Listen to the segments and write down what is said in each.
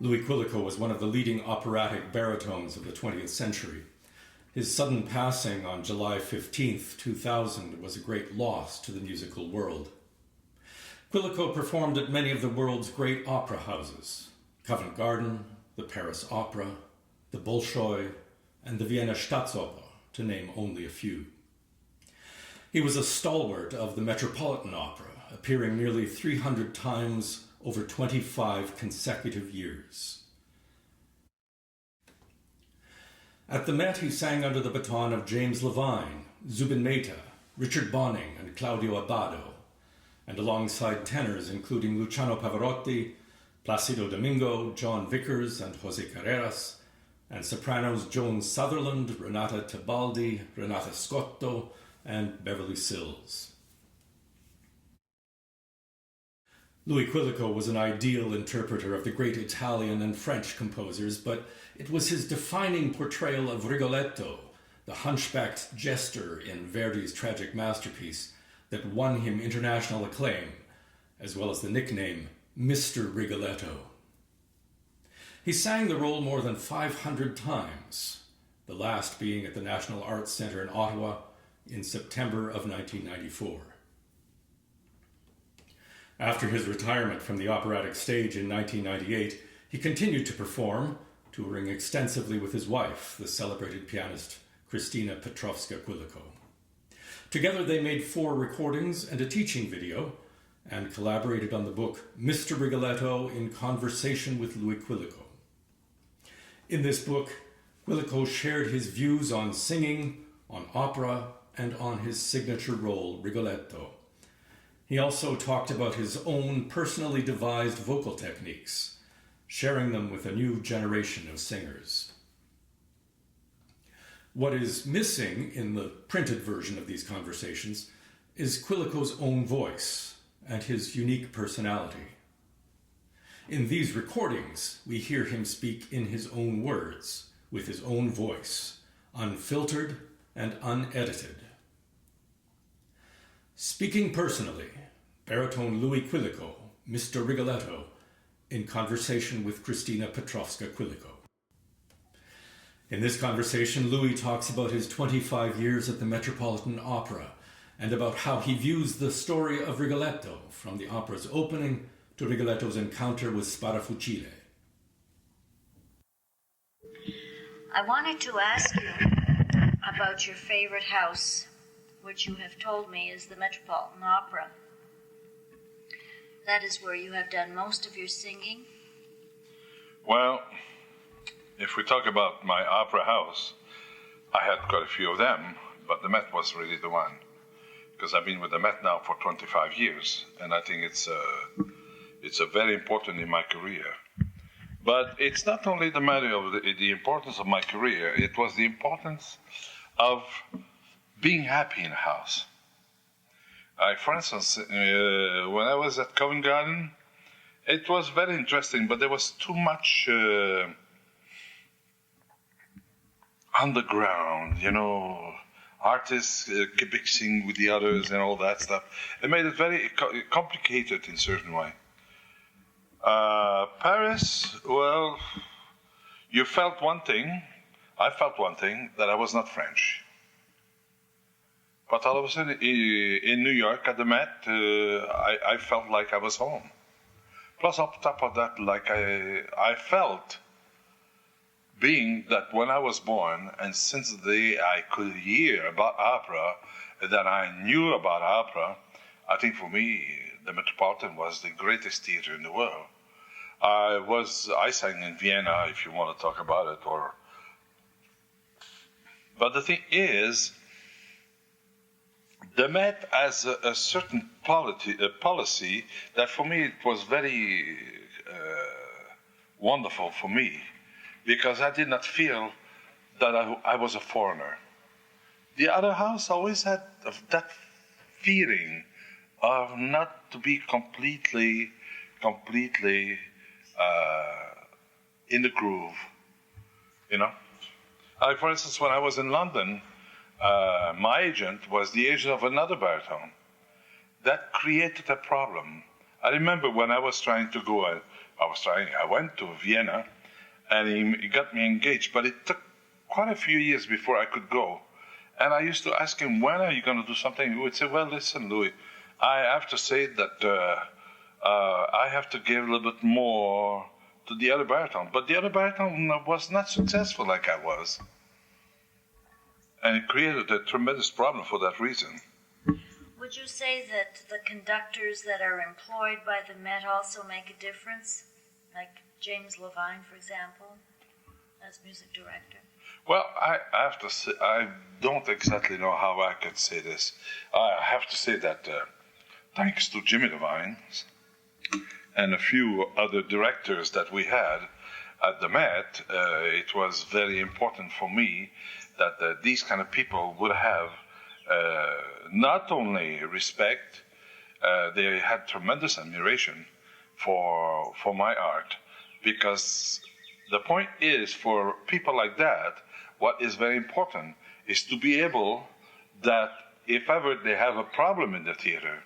Louis Quilico was one of the leading operatic baritones of the 20th century. His sudden passing on July 15th, 2000 was a great loss to the musical world. Quilico performed at many of the world's great opera houses: Covent Garden, the Paris Opera, the Bolshoi, and the Vienna Staatsoper, to name only a few. He was a stalwart of the Metropolitan Opera, appearing nearly 300 times over 25 consecutive years. At the Met, he sang under the baton of James Levine, Zubin Mehta, Richard Bonynge and Claudio Abbado, and alongside tenors including Luciano Pavarotti, Placido Domingo, John Vickers and José Carreras, and sopranos Joan Sutherland, Renata Tebaldi, Renata Scotto, and Beverly Sills. Louis Quilico was an ideal interpreter of the great Italian and French composers, but it was his defining portrayal of Rigoletto, the hunchbacked jester in Verdi's tragic masterpiece, that won him international acclaim, as well as the nickname Mr. Rigoletto. He sang the role more than 500 times, the last being at the National Arts Centre in Ottawa in September of 1994. After his retirement from the operatic stage in 1998, he continued to perform, touring extensively with his wife, the celebrated pianist Christina Petrowska Quilico. Together they made 4 recordings and a teaching video, and collaborated on the book Mr. Rigoletto in Conversation with Louis Quilico. In this book, Quilico shared his views on singing, on opera, and on his signature role, Rigoletto. He also talked about his own personally devised vocal techniques, sharing them with a new generation of singers. What is missing in the printed version of these conversations is Quilico's own voice and his unique personality. In these recordings, we hear him speak in his own words, with his own voice, unfiltered and unedited. Speaking personally, baritone Louis Quilico, Mr. Rigoletto, in conversation with Christina Petrowska Quilico. In this conversation, Louis talks about his 25 years at the Metropolitan Opera and about how he views the story of Rigoletto from the opera's opening to Rigoletto's encounter with Sparafucile. I wanted to ask you about your favorite house, which you have told me is the Metropolitan Opera. That is where you have done most of your singing? Well, if we talk about my opera house, I had quite a few of them, but the Met was really the one. Because I've been with the Met now for 25 years, and I think it's very important in my career. But it's not only the matter of the importance of my career, it was the importance of being happy in a house. For instance, when I was at Covent Garden, it was very interesting, but there was too much underground, artists kibixing with the others and all that stuff. It made it very complicated in a certain way. Paris, well, you felt one thing, I felt one thing, that I was not French. But all of a sudden, in New York at the Met, I felt like I was home. Plus, on top of that, like I felt, being that when I was born, and since the day I could hear about opera, that I knew about opera, I think for me, the Metropolitan was the greatest theater in the world. I sang in Vienna, if you want to talk about it, but the thing is, The Met has a certain policy that for me it was very wonderful for me, because I did not feel that I was a foreigner. The other house always had that feeling of not to be completely in the groove, you know. For instance, when I was in London, my agent was the agent of another baritone. That created a problem. I remember when I was trying to go, I went to Vienna, and he got me engaged, but it took quite a few years before I could go. And I used to ask him, when are you going to do something? He would say, well, listen, Louis, I have to say that I have to give a little bit more to the other baritone. But the other baritone was not successful like I was. And it created a tremendous problem for that reason. Would you say that the conductors that are employed by the Met also make a difference? Like James Levine, for example, as music director? Well, I have to say, I don't exactly know how I could say this. I have to say that thanks to Jimmy Levine and a few other directors that we had at the Met, it was very important for me that these kind of people would have not only respect, they had tremendous admiration for my art, because the point is, for people like that, what is very important is to be able that if ever they have a problem in the theater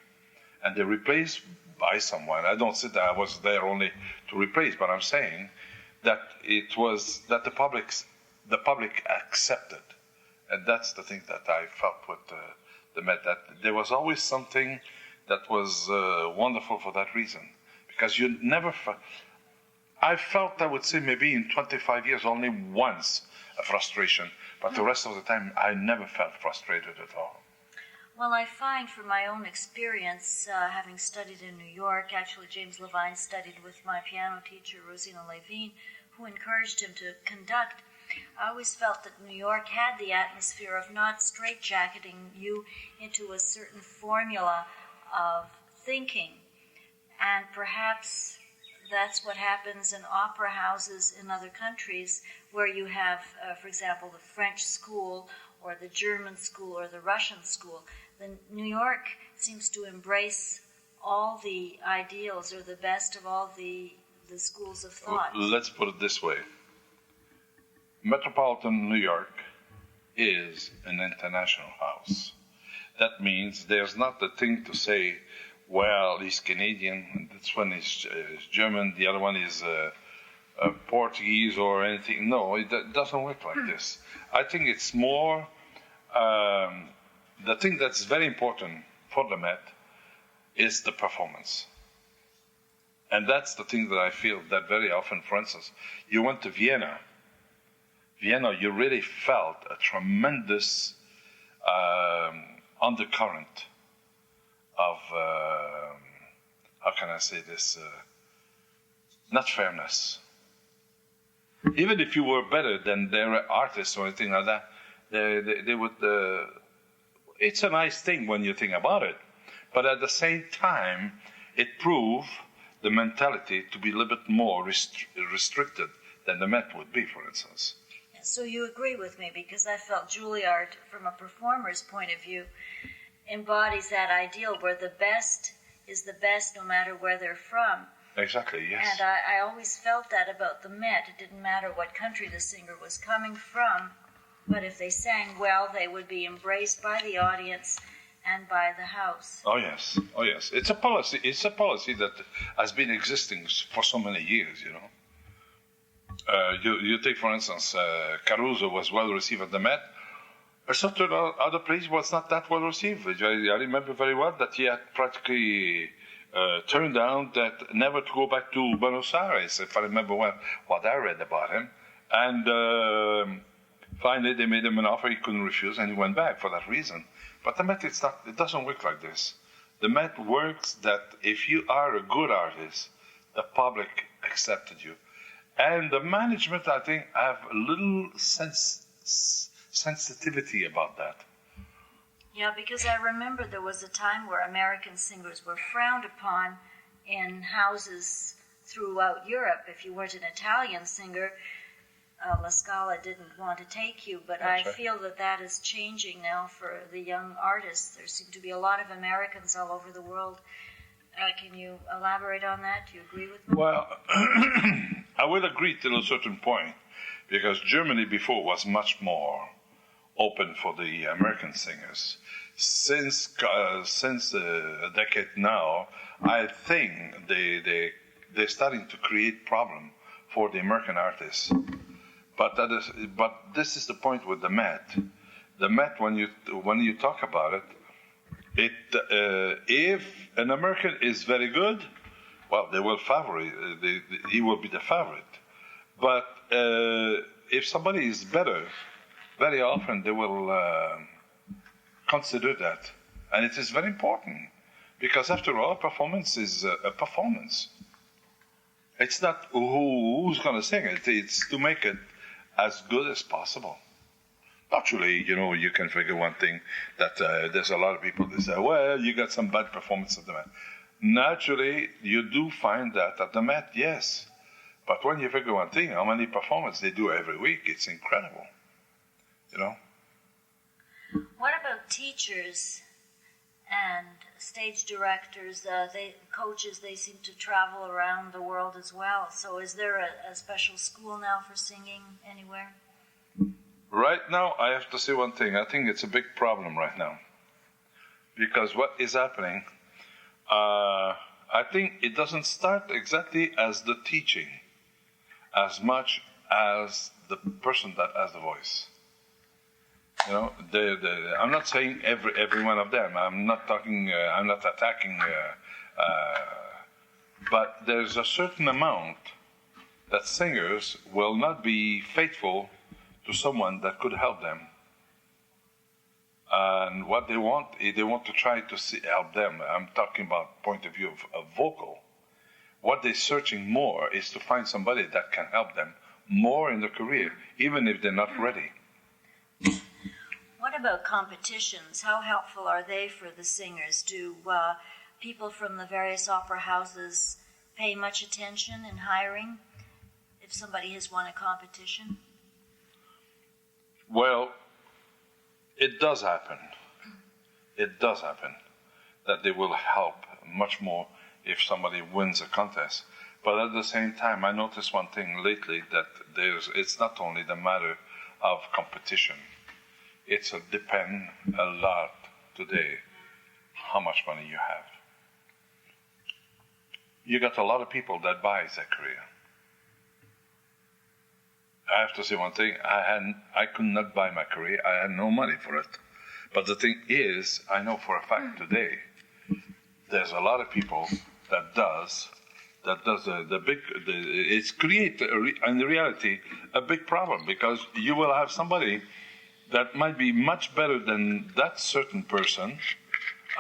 and they're replaced by someone, I don't say that I was there only to replace, but I'm saying that it was that the public accepted. And that's the thing that I felt with the Met, that there was always something that was wonderful for that reason. Because you never I felt, I would say, maybe in 25 years, only once a frustration, but the rest of the time, I never felt frustrated at all. Well, I find from my own experience, having studied in New York, actually James Levine studied with my piano teacher, Rosina Levine, who encouraged him to conduct. I always felt that New York had the atmosphere of not straitjacketing you into a certain formula of thinking. And perhaps that's what happens in opera houses in other countries, where you have, for example, the French school or the German school or the Russian school. Then New York seems to embrace all the ideals, or the best of all the schools of thought. Let's put it this way. Metropolitan New York is an international house. That means there's not the thing to say, well, he's Canadian, this one is German, the other one is Portuguese or anything. No, it doesn't work like this. I think it's more, the thing that's very important for the Met is the performance. And that's the thing that I feel that very often, for instance, you went to Vienna, you really felt a tremendous undercurrent of, how can I say this, not fairness. Even if you were better than their artists or anything like that, they would, it's a nice thing when you think about it, but at the same time, it proved the mentality to be a little bit more restricted than the Met would be, for instance. So you agree with me, because I felt Juilliard, from a performer's point of view, embodies that ideal where the best is the best no matter where they're from. Exactly, yes. And I always felt that about the Met. It didn't matter what country the singer was coming from, but if they sang well, they would be embraced by the audience and by the house. Oh yes, oh yes. It's a policy that has been existing for so many years, you know. You take, for instance, Caruso was well received at the Met. A certain other place was not that well received. I remember very well that he had practically turned down that never to go back to Buenos Aires, if I remember well what I read about him. And finally they made him an offer he couldn't refuse, and he went back for that reason. But the Met, it doesn't work like this. The Met works that if you are a good artist, the public accepted you. And the management, I think, have a little sensitivity about that. Yeah, because I remember there was a time where American singers were frowned upon in houses throughout Europe. If you weren't an Italian singer, La Scala didn't want to take you, but I feel that that is changing now for the young artists. There seem to be a lot of Americans all over the world. Can you elaborate on that? Do you agree with me? Well, I will agree till a certain point, because Germany before was much more open for the American singers. Since a decade now, I think they're starting to create problem for the American artists. But this is the point with the Met. The Met, when you talk about it, if an American is very good, well, they will he will be the favorite. But if somebody is better, very often they will consider that. And it is very important, because after all, performance is a performance. It's not who's going to sing it, it's to make it as good as possible. Naturally, you can figure one thing, that there's a lot of people that say, well, you got some bad performance at the Met. Naturally, you do find that at the Met, yes. But when you figure one thing, how many performances they do every week, it's incredible. What about teachers and stage directors? Coaches, they seem to travel around the world as well. So is there a special school now for singing anywhere? Right now, I have to say one thing. I think it's a big problem right now. Because what is happening, I think it doesn't start exactly as the teaching, as much as the person that has the voice. I'm not saying every one of them. I'm not attacking. But there's a certain amount that singers will not be faithful to someone that could help them. And what they want is they want to try to help them. I'm talking about point of view of vocal. What they're searching more is to find somebody that can help them more in their career, even if they're not ready. What about competitions? How helpful are they for the singers? Do people from the various opera houses pay much attention in hiring if somebody has won a competition? Well, it does happen. It does happen that they will help much more if somebody wins a contest. But at the same time, I noticed one thing lately, that it's not only the matter of competition. It's depend a lot today how much money you have. You got a lot of people that buys that career. I have to say one thing, I could not buy my career. I had no money for it. But the thing is, I know for a fact today, there's a lot of people that does it's create in reality a big problem, because you will have somebody that might be much better than that certain person,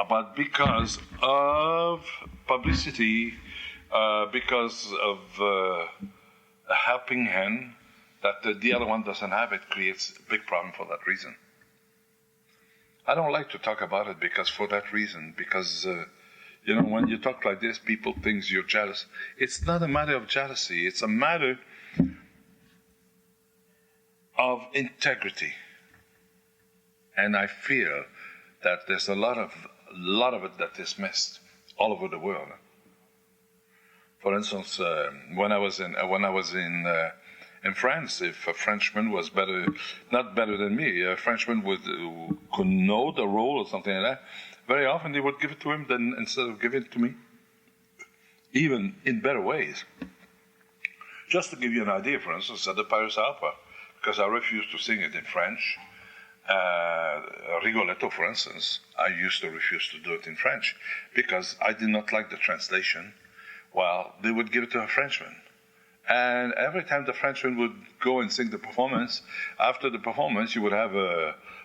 but because of publicity, because of a helping hand that the other one doesn't have, it creates a big problem for that reason. I don't like to talk about it for that reason, because when you talk like this, people think you're jealous. It's not a matter of jealousy. It's a matter of integrity. And I feel that there's a lot of it that is missed all over the world. For instance, when I was in France, if a Frenchman was not better than me, a Frenchman could know the role or something like that, very often they would give it to him instead of giving it to me, even in better ways. Just to give you an idea, for instance, at the Paris Opera, because I refused to sing it in French, Rigoletto, for instance, I used to refuse to do it in French because I did not like the translation. Well, they would give it to a Frenchman. And every time the Frenchman would go and sing the performance, after the performance, you would have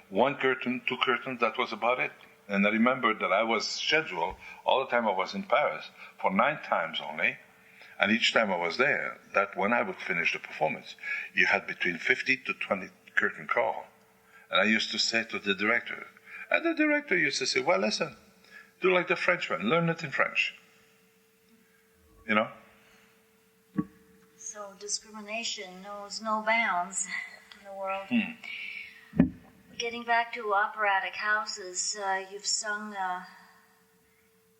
one curtain, two curtains, that was about it. And I remember that I was scheduled all the time I was in Paris for 9 times only. And each time I was there, that when I would finish the performance, you had between 50 to 20 curtain call. And I used to say to the director, And the director used to say, well, listen, do like the Frenchman, learn it in French. You know? So discrimination knows no bounds in the world. Getting back to operatic houses, you've sung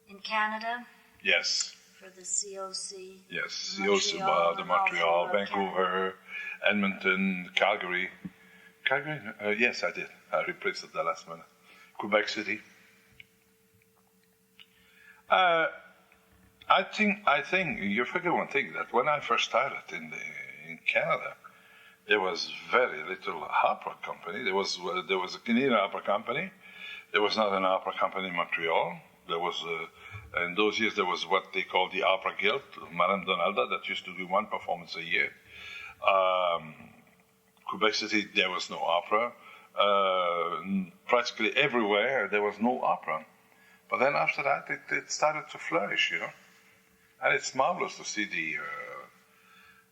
in Canada? Yes. For the COC? Yes, Montreal, the Montreal, Canada. Vancouver, Edmonton, Calgary. Calgary? Yes, I did. I replaced it the last minute. Quebec City. I think you forget one thing, that when I first started in Canada, there was very little opera company. There was a Canadian opera company. There was not an opera company in Montreal. There was in those years there was what they called the Opera Guild, Madame Donalda, that used to do one performance a year. Quebec City, there was no opera. Practically everywhere there was no opera. But then after that, it started to flourish, you know. And it's marvelous to see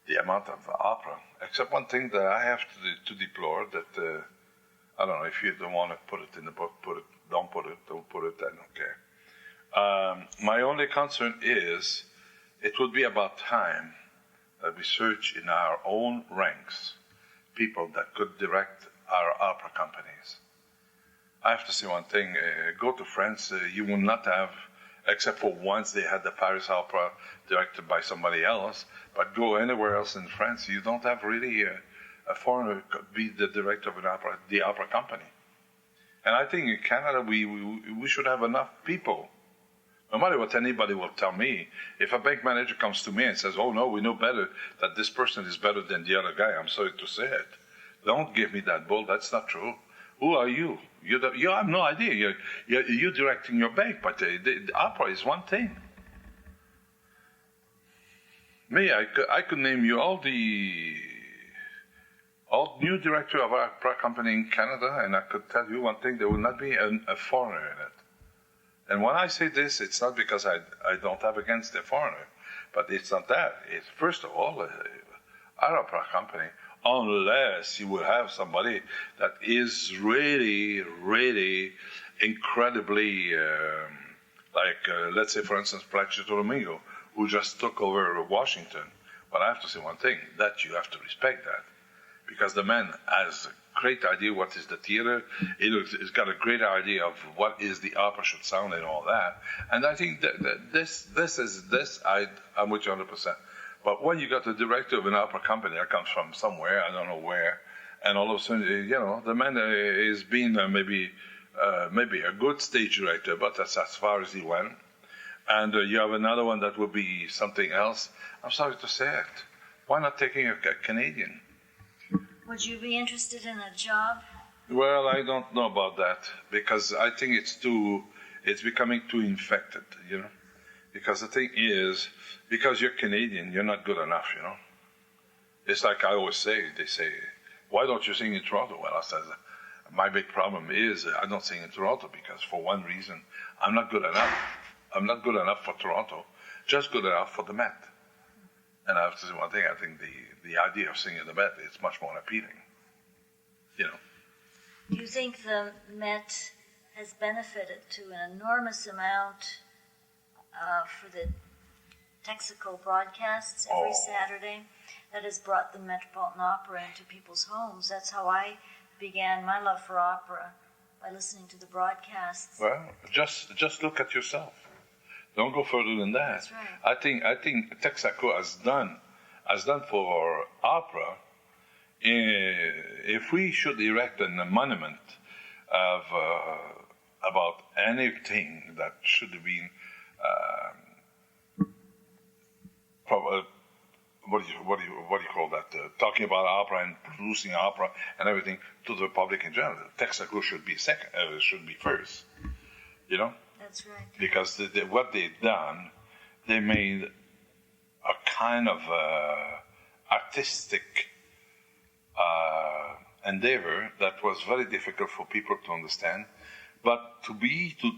the amount of opera. Except one thing that I have to deplore, that I don't know, if you don't want to put it in the book, don't put it, I don't care. My only concern is, it would be about time that we search in our own ranks people that could direct our opera companies. I have to say one thing, go to France, you will not have, except for once they had the Paris Opera directed by somebody else, but go anywhere else in France, you don't have really a foreigner be the director of the opera company. And I think in Canada, we should have enough people. No matter what anybody will tell me, if a bank manager comes to me and says, oh no, we know better, that this person is better than the other guy, I'm sorry to say it. Don't give me that bull, that's not true. Who are you? You have no idea. You're directing your bank, but the opera is one thing. Me, I could name you all new director of our opera company in Canada, and I could tell you one thing, there will not be a foreigner in it. And when I say this, it's not because I don't have against the foreigner, but it's not that. It's, first of all, our opera company, unless you will have somebody that is really, really incredibly, let's say, for instance, Placido Domingo, who just took over Washington. But I have to say one thing, that you have to respect that. Because the man has a great idea what is the theater. He's got a great idea of what is the opera should sound and all that. And I think that I'm with you 100%. But when you got the director of an opera company that comes from somewhere, I don't know where, and all of a sudden, you know, the man is being maybe a good stage director, but that's as far as he went. And you have another one that will be something else. I'm sorry to say it. Why not taking a Canadian? Would you be interested in a job? Well, I don't know about that, because I think it's becoming too infected, you know. Because the thing is, because you're Canadian, you're not good enough, you know. It's like I always say, they say, why don't you sing in Toronto? Well, I said, my big problem is I don't sing in Toronto because for one reason, I'm not good enough. I'm not good enough for Toronto, just good enough for the Met. And I have to say one thing, I think the idea of singing the Met is much more appealing, you know. Do you think the Met has benefited to an enormous amount for the Texaco broadcasts every Saturday? That has brought the Metropolitan Opera into people's homes. That's how I began my love for opera, by listening to the broadcasts. Well, just look at yourself. Don't go further than that. That's right. I think Texaco has done for opera. If we should erect a monument of about anything that should have been what do you call that? Talking about opera and producing opera and everything to the public in general, Texaco should be should be first. You know. That's right. Because what they've done, they made a kind of artistic endeavor that was very difficult for people to understand, but to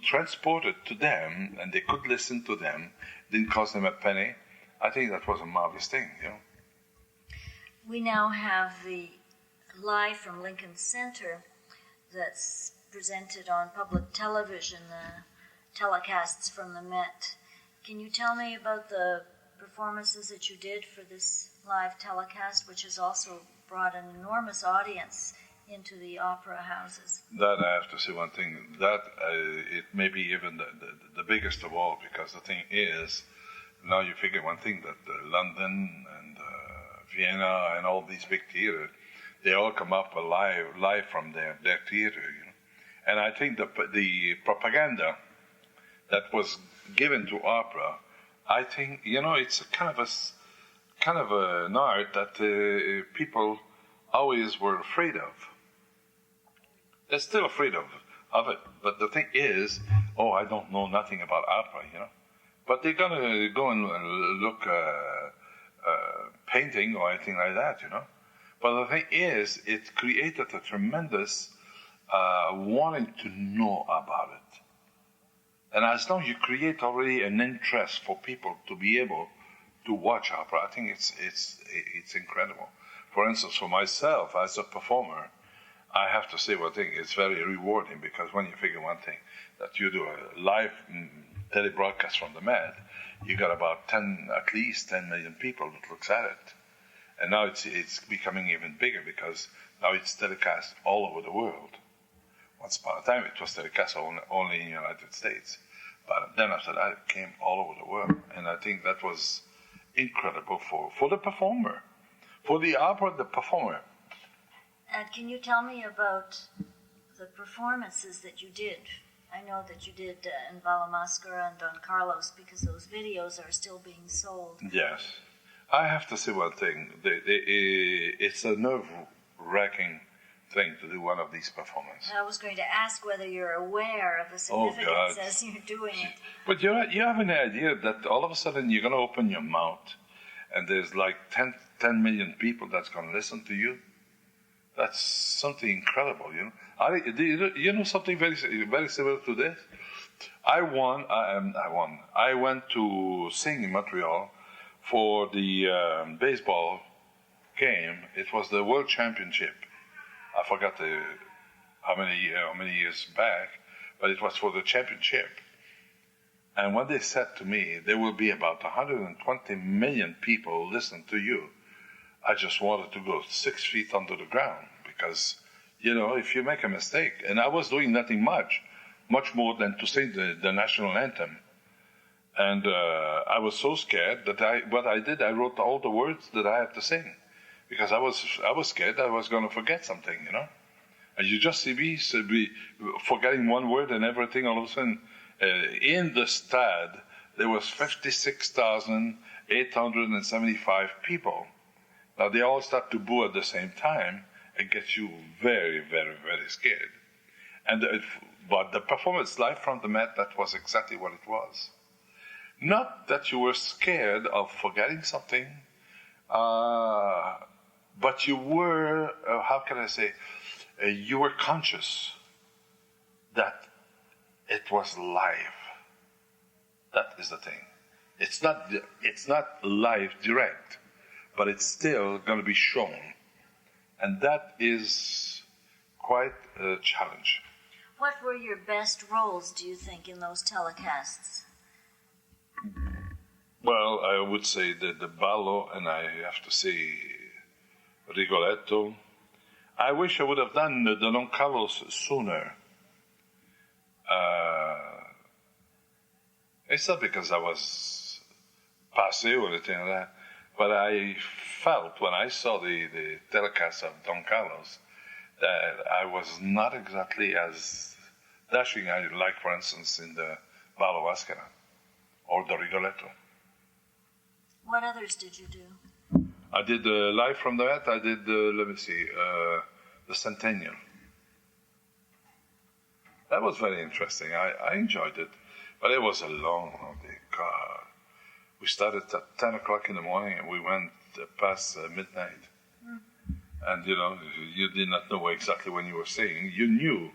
transport it to them, and they could listen to them, didn't cost them a penny. I think that was a marvelous thing, you know. We now have the live from Lincoln Center that's presented on public television, telecasts from the Met. Can you tell me about the performances that you did for this live telecast, which has also brought an enormous audience into the opera houses? That I have to say one thing. That it may be even the biggest of all, because the thing is, now you figure one thing, that London and Vienna and all these big theaters, they all come up live from their theater, you know. And I think the propaganda that was given to opera, I think, you know, it's kind of an art that people always were afraid of. They're still afraid of it. But the thing is, oh, I don't know nothing about opera, you know. But they're gonna go and look painting or anything like that, you know. But the thing is, it created a tremendous wanting to know about it. And as long as you create already an interest for people to be able to watch opera, I think it's incredible. For instance, for myself as a performer, I have to say one thing, it's very rewarding, because when you figure one thing, that you do a live telebroadcast from the Met, you got about at least 10 million people that looks at it. And now it's becoming even bigger, because now it's telecast all over the world. Once upon a time, it was telecast only in the United States. But then after that, it came all over the world. And I think that was incredible for the performer. For the opera, the performer. And can you tell me about the performances that you did? I know that you did in Balamaskara and Don Carlos, because those videos are still being sold. Yes. I have to say one thing. It's a nerve-wracking thing to do one of these performances. I was going to ask whether you're aware of the significance as you're doing it. But you have an idea that all of a sudden you're going to open your mouth and there's like 10 million people that's going to listen to you. That's something incredible, you know. You know something very, very similar to this? I went to sing in Montreal for the baseball game. It was the World Championship. I forgot how many years back, but it was for the championship. And when they said to me, there will be about 120 million people listen to you, I just wanted to go 6 feet under the ground, because, you know, if you make a mistake, and I was doing nothing much more than to sing the national anthem. And I was so scared that I wrote all the words that I had to sing, because I was scared I was going to forget something, you know. And you just see me forgetting one word and everything. All of a sudden, in the stade, there was 56,875 people. Now they all start to boo at the same time. It gets you very, very, very scared. But the performance live from the Met, that was exactly what it was. Not that you were scared of forgetting something, but you were, how can I say, you were conscious that it was live. That is the thing. It's not live direct, but it's still going to be shown. And that is quite a challenge. What were your best roles, do you think, in those telecasts? Well, I would say the ballo, and I have to say Rigoletto. I wish I would have done the Don Carlos sooner. It's not because I was passé or anything like that, but I felt when I saw the telecast of Don Carlos that I was not exactly as dashing I like, for instance, in the Ballo Mascara or the Rigoletto. What others did you do? I did live from the Met. I did, the Centennial. That was very interesting. I enjoyed it. But it was a long day. God. We started at 10 o'clock in the morning and we went past midnight. And, you know, you did not know exactly when you were singing. You knew,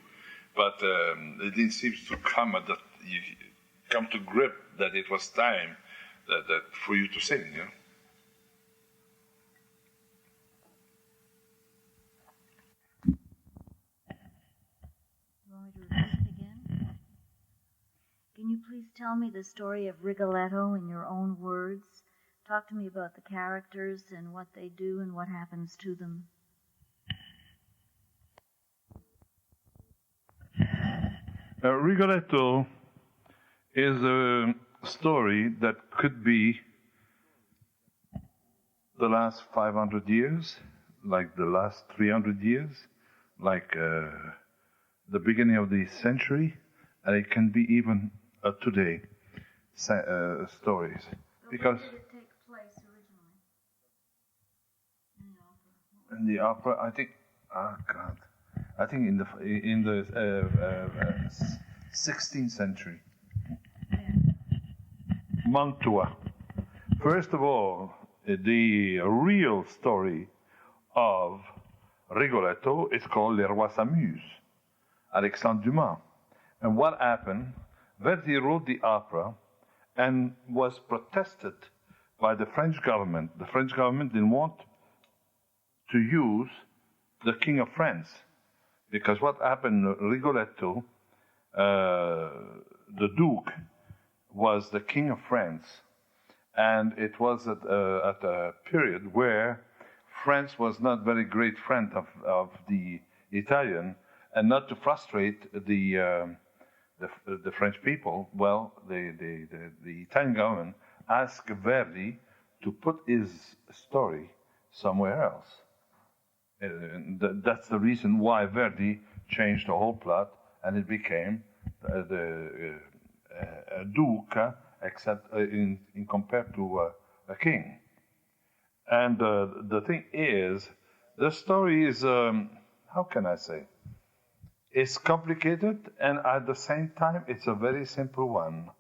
but it didn't seem to come at that. You come to grip that it was time that for you to sing, you know. When we Can you please tell me the story of Rigoletto in your own words? Talk to me about the characters and what they do and what happens to them. Rigoletto is a story that could be the last 500 years, like the last 300 years, like the beginning of the century, and it can be even today stories. Because where did it take place originally? In the opera, I think, I think in the 16th century. Mantua. First of all, the real story of Rigoletto is called Les Rois s'amusent, Alexandre Dumas. And what happened? Verdi wrote the opera and was protested by the French government. The French government didn't want to use the King of France, because what happened, Rigoletto, the Duke, was the King of France, and it was at a period where France was not very great friend of the Italian, and not to frustrate the French people. Well, the Italian government asked Verdi to put his story somewhere else. That's the reason why Verdi changed the whole plot, and it became the Duke, except in compared to a king. And the thing is, the story is, how can I say? It's complicated, and at the same time, it's a very simple one.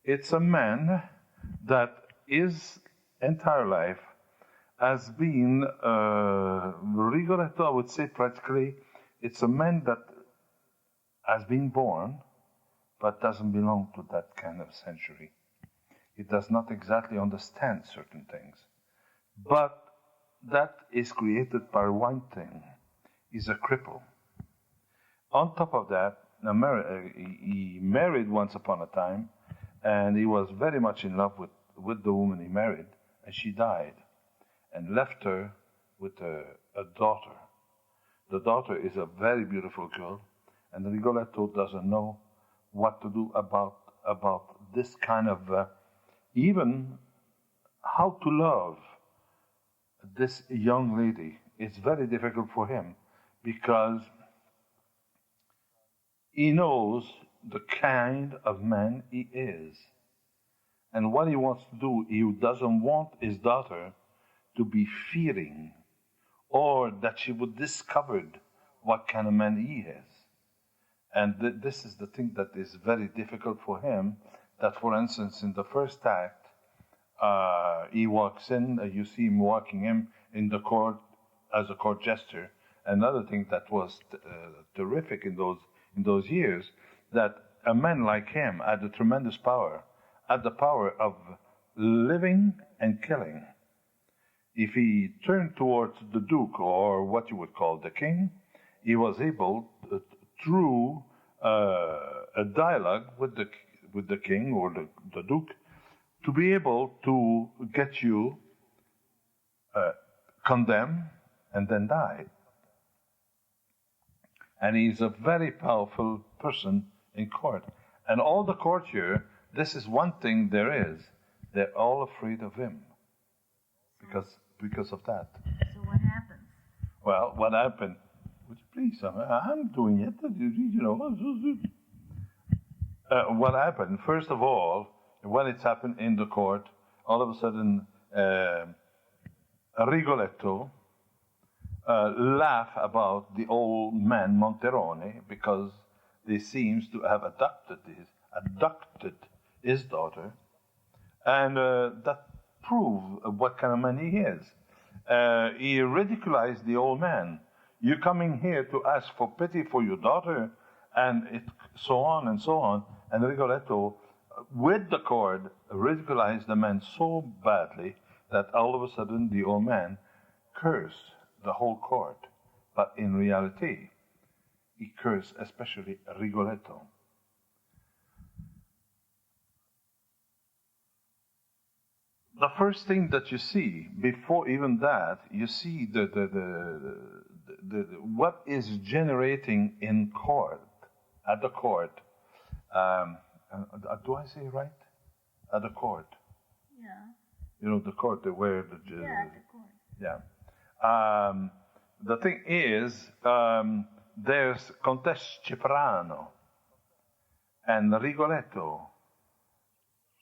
It's a man that his entire life has been, Rigoletto, I would say practically, it's a man that has been born, but doesn't belong to that kind of century. He does not exactly understand certain things. But that is created by one thing. He's a cripple. On top of that, he married once upon a time, and he was very much in love with the woman he married, and she died, and left her with a daughter. The daughter is a very beautiful girl, and Rigoletto doesn't know what to do about this kind of, even how to love this young lady. It's very difficult for him, because he knows the kind of man he is. And what he wants to do, he doesn't want his daughter to be fearing, or that she would discover what kind of man he is. And this is the thing that is very difficult for him, that, for instance, in the first act, he walks in, you see him walking in the court as a court jester. Another thing that was terrific in those years, that a man like him had a tremendous power, had the power of living and killing. If he turned towards the Duke, or what you would call the king, he was able, through a dialogue with the king or the Duke, to be able to get you condemned and then die. And he's a very powerful person in court. And all the courtiers, this is one thing there is, they're all afraid of him because of that. So what happens? Well, what happened? Would you please? I'm doing it. You know. What happened? First of all, when it's happened in the court, all of a sudden, Rigoletto laugh about the old man Monterone, because they seems to have abducted his daughter, and that prove what kind of man he is. He ridiculized the old man. You're coming here to ask for pity for your daughter, and so on and so on. And Rigoletto, with the court, ridiculized the man so badly that all of a sudden the old man cursed the whole court. But in reality, he cursed especially Rigoletto. the first thing that you see before even that, you see what is generating in court, at the court. Do I say right? At the court. Yeah. You know, the court where the Yeah, the court. Yeah. The thing is, there's Contessa Cipriano and Rigoletto.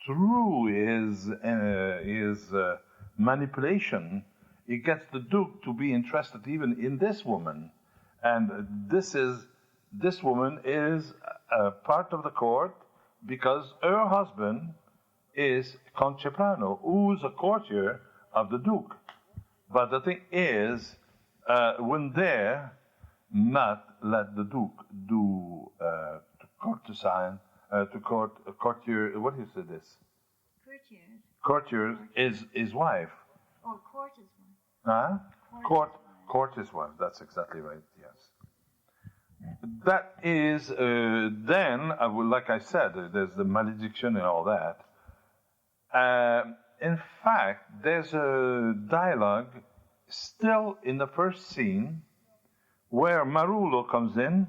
Through his manipulation, he gets the Duke to be interested even in this woman, and this woman is a part of the court because her husband is Count Cipriano, who's a courtier of the Duke. But the thing is, when there, not let the Duke do courtesan, courtier. What do you say this? Courtiers. Courtier is his wife. Oh, court is one. Huh? Court is wife. That's exactly right. Yes. That is then. Like I said, there's the malediction and all that. In fact, there's a dialogue still in the first scene where Marullo comes in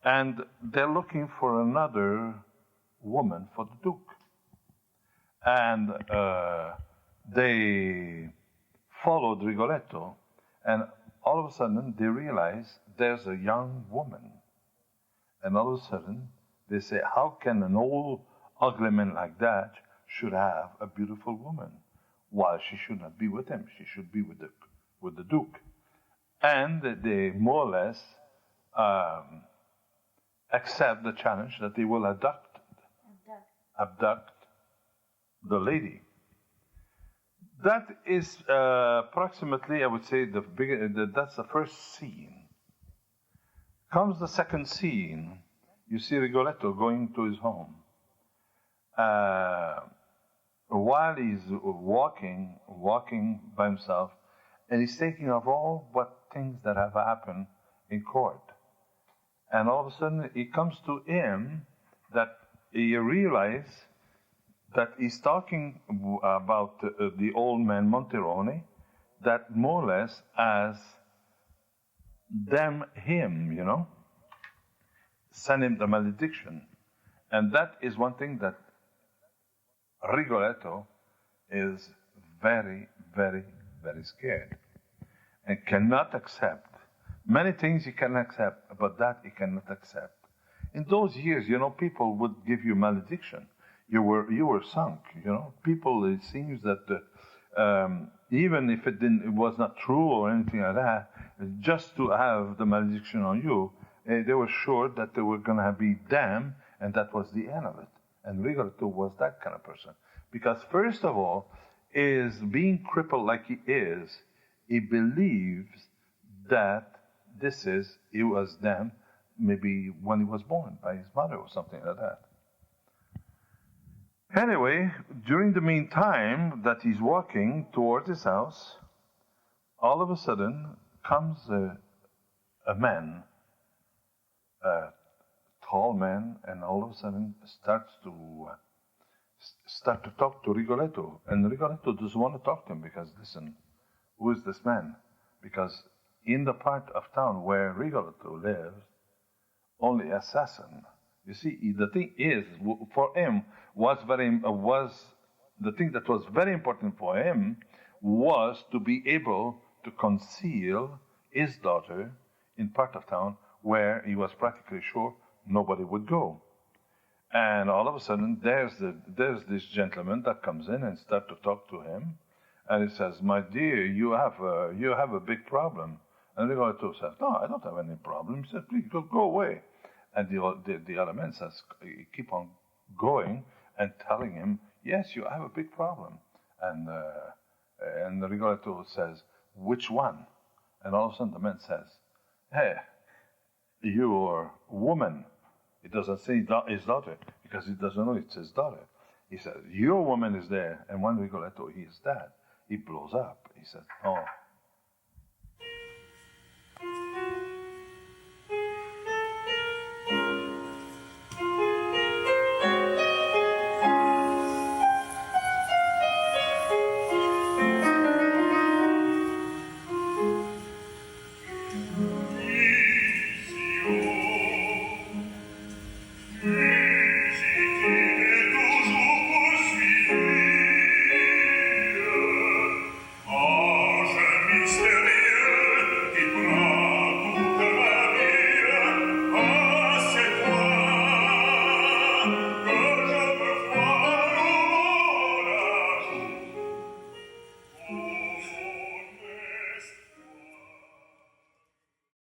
and they're looking for another woman for the Duke. And they followed Rigoletto, and all of a sudden they realize there's a young woman. And all of a sudden they say, how can an old, ugly man like that should have a beautiful woman? Why she should not be with him? She should be with the Duke. And they more or less accept the challenge that they will abduct the lady. That is approximately, I would say, that's the first scene. Comes the second scene. You see Rigoletto going to his home. While he's walking by himself, and he's thinking of all what things that have happened in court. And all of a sudden, it comes to him that he realizes that he's talking about the old man Monterone, that more or less as damn him, you know, send him the malediction. And that is one thing that Rigoletto is very, very, very scared and cannot accept. Many things he can accept, but that he cannot accept. In those years, you know, people would give you malediction. You were sunk, you know. People, it seems that even if it was not true or anything like that, just to have the malediction on you, they were sure that they were going to be damned, and that was the end of it. And Rigoletto was that kind of person. Because first of all, is being crippled like he is, he believes that he was damned maybe when he was born by his mother or something like that. Anyway, during the meantime that he's walking towards his house, all of a sudden comes a man, a tall man, and all of a sudden starts to talk to Rigoletto. And Rigoletto doesn't want to talk to him because, listen, who is this man? Because in the part of town where Rigoletto lives, only assassin. You see, the thing is, for him, the thing that was very important for him was to be able to conceal his daughter in part of town where he was practically sure nobody would go. And all of a sudden, there's this gentleman that comes in and starts to talk to him, and he says, "My dear, you have a big problem." And Rigoletto says, "No, I don't have any problem." He says, "Please go away." And the other man says, keep on going and telling him, "Yes, you have a big problem." And Rigoletto says, "Which one?" And all of a sudden the man says, "Hey, your woman." It doesn't say his daughter because he doesn't know it's his daughter. He says, "Your woman is there." And when Rigoletto hears that, he blows up. He says, "Oh,